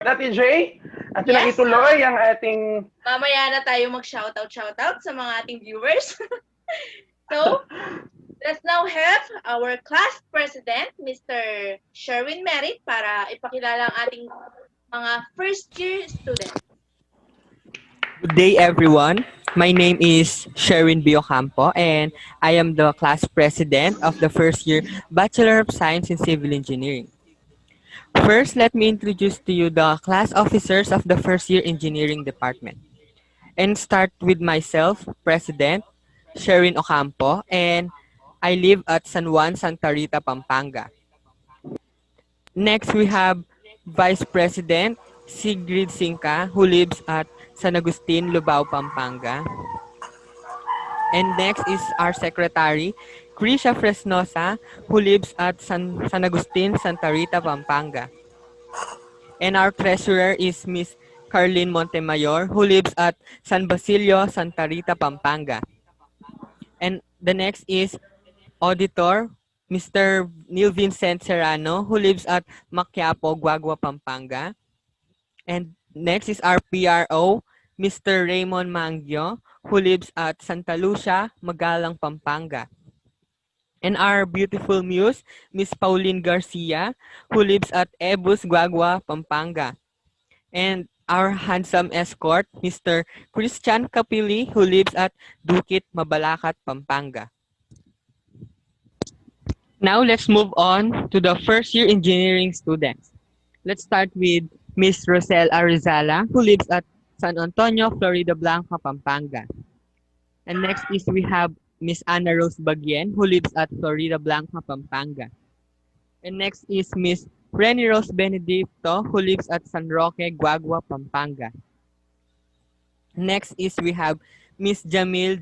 Ate Jay, at yun ang Yes. ituloy ang ating Mamaya na tayo mag-shoutout sa mga ating viewers. So, let's now have our class president, Mr. Sherwin Merritt, para ipakilala ang ating mga first-year students. Good day, everyone. My name is Sherwin Biocampo, and I am the class president of the first year Bachelor of Science in Civil Engineering. First, let me introduce to you the class officers of the first year engineering department. And start with myself, President Sherwin Ocampo, and I live at San Juan, Santa Rita, Pampanga. Next, we have Vice President Sigrid Singka, who lives at San Agustin, Lubao, Pampanga. And next is our secretary, Krisha Fresnosa, who lives at San Agustin, Santa Rita, Pampanga. And our treasurer is Miss Carlene Montemayor, who lives at San Basilio, Santa Rita, Pampanga. And the next is auditor, Mr. Neil Vincent Serrano, who lives at Maquiapo, Guagua, Pampanga. And next is our PRO, Mr. Raymond Mangio, who lives at Santa Lucia, Magalang, Pampanga. And our beautiful muse, Miss Pauline Garcia, who lives at Ebus, Guagua, Pampanga. And our handsome escort, Mr. Christian Capili, who lives at Dukit, Mabalacat, Pampanga. Now let's move on to the first year engineering students. Let's start with Miss Rosel Arizala, who lives at San Antonio, Florida Blanca, Pampanga. And next is we have Miss Ana Rose Bagien, who lives at Florida Blanca, Pampanga. And next is Miss Renny Rose Benedicto, who lives at San Roque, Guagua, Pampanga. Next is we have Miss Jamil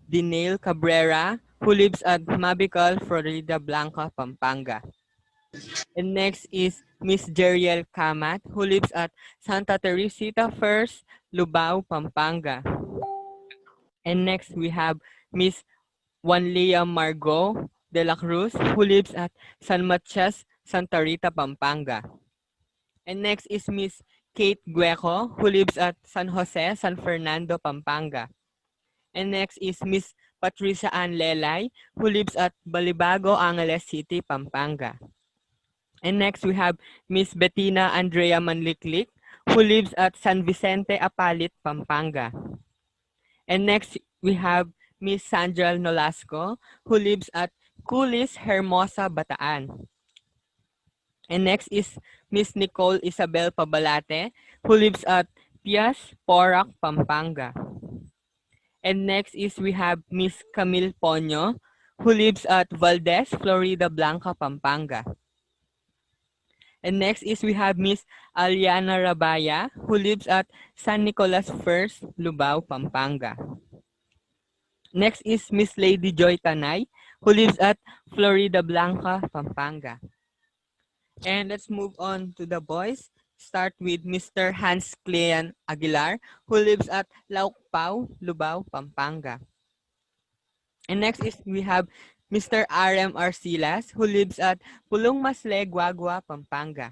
Dinail Cabrera, who lives at Mabicol, Florida Blanca, Pampanga. And next is Miss Jeriel Kamat, who lives at Santa Teresita First, Lubao, Pampanga. And next we have Miss Juanlia Margot de la Cruz, who lives at San Matias, Santa Rita, Pampanga. And next is Miss Kate Gueco, who lives at San Jose, San Fernando, Pampanga. And next is Miss Patricia Ann Lelay, who lives at Balibago, Angeles City, Pampanga. And next we have Miss Bettina Andrea Manliklik, who lives at San Vicente, Apalit, Pampanga. And next we have Miss Sandra Nolasco, who lives at Culis, Hermosa, Bataan. And next is Miss Nicole Isabel Pabalate, who lives at Pias, Porac, Pampanga. And next is we have Miss Camille Ponyo, who lives at Valdez, Florida Blanca, Pampanga. And next is we have Miss Aliana Rabaya, who lives at San Nicolas First, Lubao, Pampanga. Next is Miss Lady Joy Tanay, who lives at Florida Blanca, Pampanga. And let's move on to the boys. Start with Mr. Hans Clean Aguilar, who lives at Laukpao, Lubao, Pampanga. And next is we have Mr. R.M. Arcilas, who lives at Pulong Masle, Guagua, Pampanga.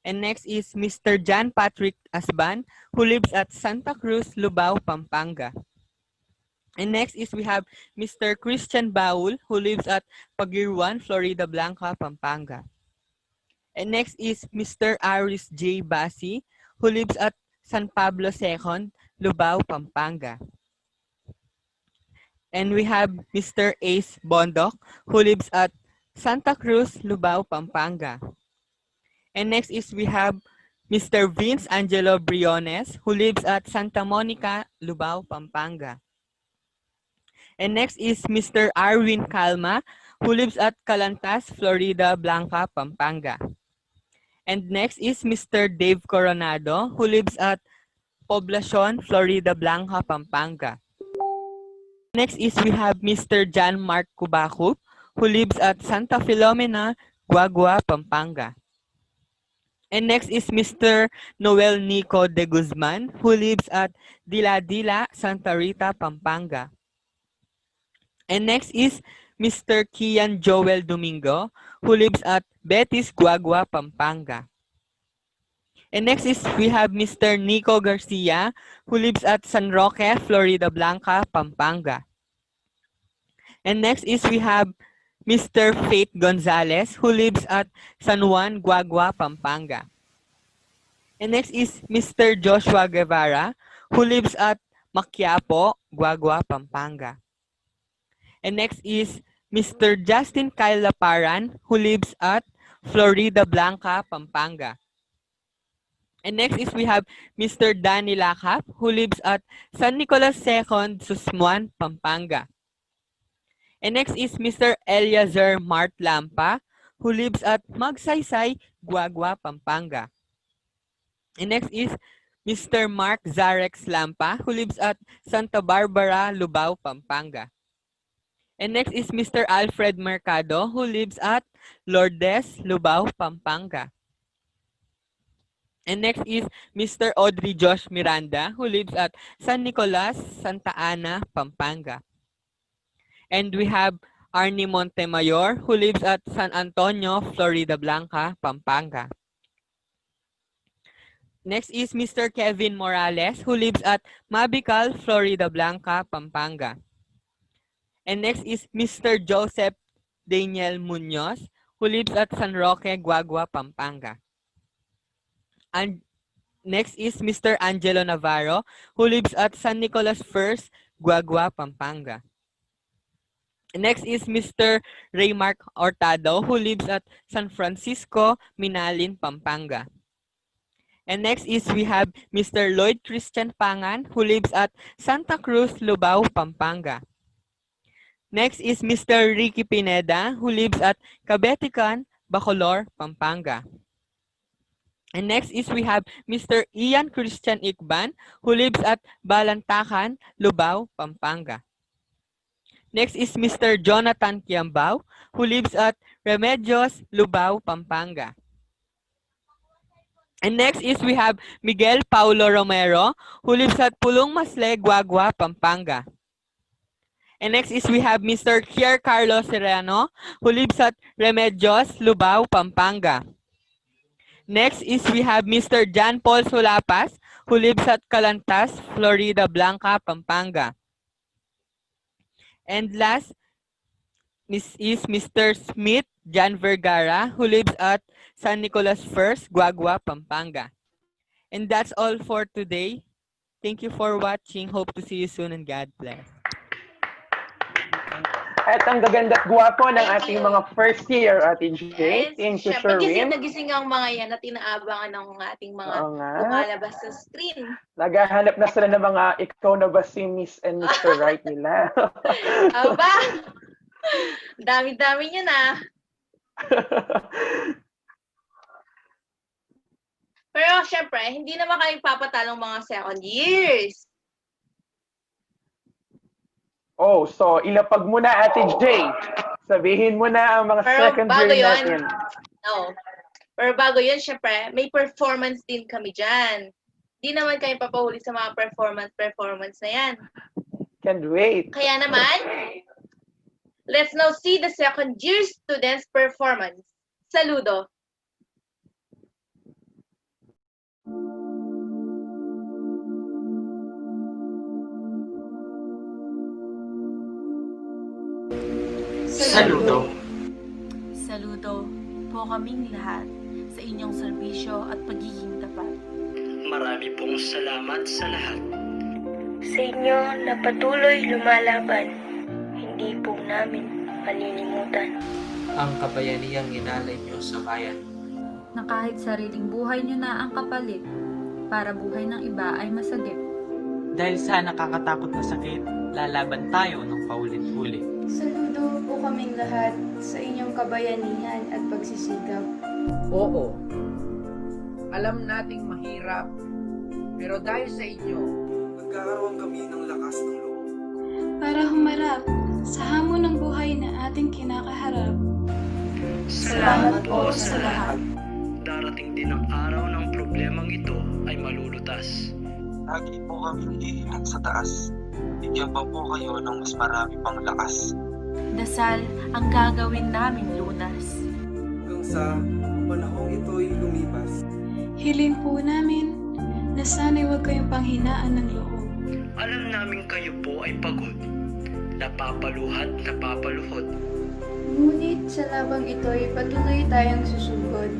And next is Mr. John Patrick Asban, who lives at Santa Cruz, Lubao, Pampanga. And next is we have Mr. Christian Baul, who lives at Pagirwan, Florida Blanca, Pampanga. And next is Mr. Aris J. Basi, who lives at San Pablo II, Lubao, Pampanga. And we have Mr. Ace Bondok, who lives at Santa Cruz, Lubao, Pampanga. And next is we have Mr. Vince Angelo Briones, who lives at Santa Monica, Lubao, Pampanga. And next is Mr. Arwin Calma, who lives at Calantas, Florida Blanca, Pampanga. And next is Mr. Dave Coronado, who lives at Poblacion, Florida Blanca, Pampanga. Next is we have Mr. John Mark Kubakup, who lives at Santa Filomena, Guagua, Pampanga. And next is Mr. Noel Nico de Guzman, who lives at Dila Dila, Santa Rita, Pampanga. And next is Mr. Kian Joel Domingo, who lives at Betis, Guagua, Pampanga. And next is we have Mr. Nico Garcia, who lives at San Roque, Florida Blanca, Pampanga. And next is we have Mr. Faith Gonzalez, who lives at San Juan, Guagua, Pampanga. And next is Mr. Joshua Guevara, who lives at Maquiapo, Guagua, Pampanga. And next is Mr. Justin Kyle Laparan, who lives at Florida Blanca, Pampanga. And next is we have Mr. Danny Lakap, who lives at San Nicolas II, Susmuan, Pampanga. And next is Mr. Eliezer Mart Lampa, who lives at Magsaysay, Guagua, Pampanga. And next is Mr. Mark Zarex Lampa, who lives at Santa Barbara, Lubao, Pampanga. And next is Mr. Alfred Mercado, who lives at Lourdes, Lubao, Pampanga. And next is Mr. Audrey Josh Miranda, who lives at San Nicolas, Santa Ana, Pampanga. And we have Arnie Montemayor, who lives at San Antonio, Florida Blanca, Pampanga. Next is Mr. Kevin Morales, who lives at Mabical, Florida Blanca, Pampanga. And next is Mr. Joseph Daniel Munoz, who lives at San Roque, Guagua, Pampanga. And next is Mr. Angelo Navarro, who lives at San Nicolas First, Guagua, Pampanga. Next is Mr. Raymark Hurtado, who lives at San Francisco, Minalin, Pampanga. And next is we have Mr. Lloyd Christian Pangan, who lives at Santa Cruz, Lubao, Pampanga. Next is Mr. Ricky Pineda, who lives at Cabetican, Bacolor, Pampanga. And next is we have Mr. Ian Christian Ikban, who lives at Balantacan, Lubao, Pampanga. Next is Mr. Jonathan Kiambao, who lives at Remedios, Lubao, Pampanga. And next is we have Miguel Paulo Romero, who lives at Pulong Masle, Guagua, Pampanga. And next is we have Mr. Kier Carlos Serrano, who lives at Remedios, Lubao, Pampanga. Next is we have Mr. John Paul Sulapas, who lives at Calantas, Florida Blanca, Pampanga. And last is Mr. Smith John Vergara, who lives at San Nicolas First, Guagua, Pampanga. And that's all for today. Thank you for watching. Hope to see you soon and God bless. At ang gaganda at gwapo ng Thank ating you. mga first year, Ate J. Yes, Thank you, syempre, gising Sherwin. na gising ang mga yan na tinaabangan ng ating mga Oo nga. lumalabas sa screen. Naghahanap na sila ng mga ikaw na ba si Miss and Mr. Right nila. Aba! Dami-dami niya na. Pero syempre, hindi naman kami papatalong mga second years. Oh, so ilapag mo na, Ate J. Sabihin mo na ang mga Pero second bago year yun, natin. no. Pero bago yun, syempre, may performance din kami dyan. Di naman kami papahuli sa mga performance na yan. Can't wait. Kaya naman, let's now see the second year students' performance. Saludo! Saludo. Saludo po kaming lahat sa inyong serbisyo at pagiging tapat. Marami pong salamat sa lahat. Sa inyo na patuloy lumalaban, hindi po namin malilimutan. Ang kabayanihang inalay niyo sa bayan. Na kahit sariling buhay nyo na ang kapalit, para buhay ng iba ay masagip. Dahil sa nakakatakot na sakit, lalaban tayo ng paulit-ulit. Saludo po kaming lahat sa inyong kabayanihan at pagsisigap. Oo, alam nating mahirap, pero dahil sa inyo, nagkakaroon kami ng lakas ng loob. Para humarap sa hamon ng buhay na ating kinakaharap. Salamat po sa lahat. Darating din ang araw ng problemang ito ay malulutas. Lagi po kami hihingan sa taas. Bigyan pa po kayo ng mas marami pang lakas. Dasal ang gagawin namin lunas. Hanggang sa panahong ito'y lumipas. Hiling po namin na sana'y huwag kayong panghinaan ng loob. Alam namin kayo po ay pagod, napapaluhat, napapaluhod. Ngunit sa labang ito'y patuloy tayong susugod.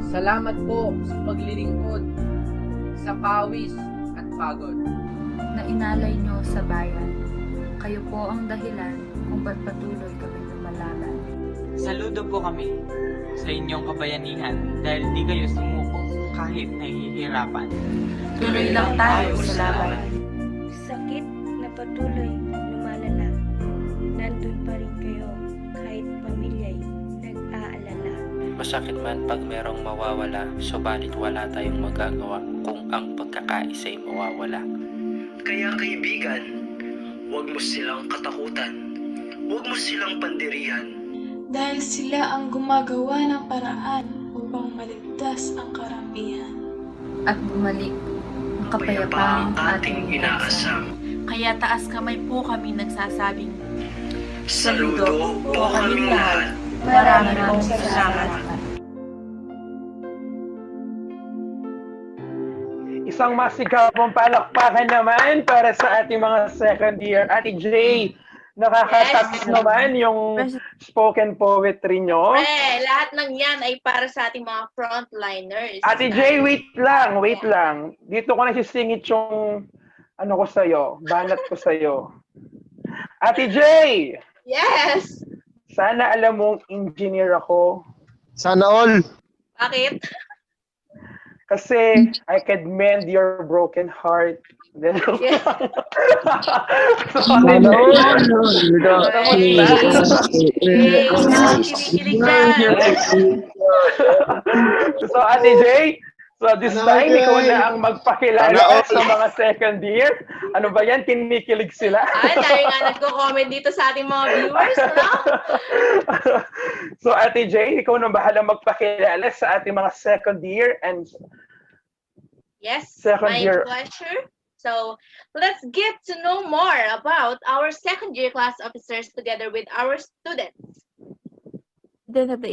Salamat po sa paglilingkod, sa pawis at pagod. Na inalay nyo sa bayan. Kayo po ang dahilan kung ba't patuloy kami lumalaban. Saludo po kami sa inyong kabayanihan dahil di kayo sumuko kahit nahihirapan. Tuloy lang tayo sa laban. Sakit na patuloy lumalala. Nandun pa rin kayo kahit pamilya'y nag-aalala. Masakit man pag merong mawawala, subalit wala tayong magagawa kung ang pagkakaisa'y mawawala. Kaya kaibigan, huwag mo silang katakutan, huwag mo silang pandirihan. Dahil sila ang gumagawa ng paraan upang maligtas ang karamihan. At bumalik ang kapayapaang ating inaasam. Kaya taas kamay po kami nagsasabing, Saludo po kaming lahat. Maraming pong salamat. Isang masigapong palakpakan naman para sa ating mga second year. Ate Jay, nakakataps naman yung spoken poetry nyo. Lahat ng yan ay para sa ating mga frontliners. Ate Jay, wait lang. Dito ko nasisingit yung ano ko sa'yo, banat ko sa'yo. Ate Jay! Yes! Sana alam mong engineer ako. Sana all! Bakit? Kasi I could mend your broken heart. Then, Yes. so, Ate Jay, Kinikilig dyan. so Ate Jay, so this time, ikaw na ang magpakilala sa mga second year. Ano ba yan? Kinikilig sila? Ay, dahil nga nagko-comment dito sa ating mga viewers, no? So Ate Jay, ikaw na bahala magpakilala sa ating mga second year and Yes, second my year. pleasure. So, let's get to know more about our second year class officers together with our students. Then of the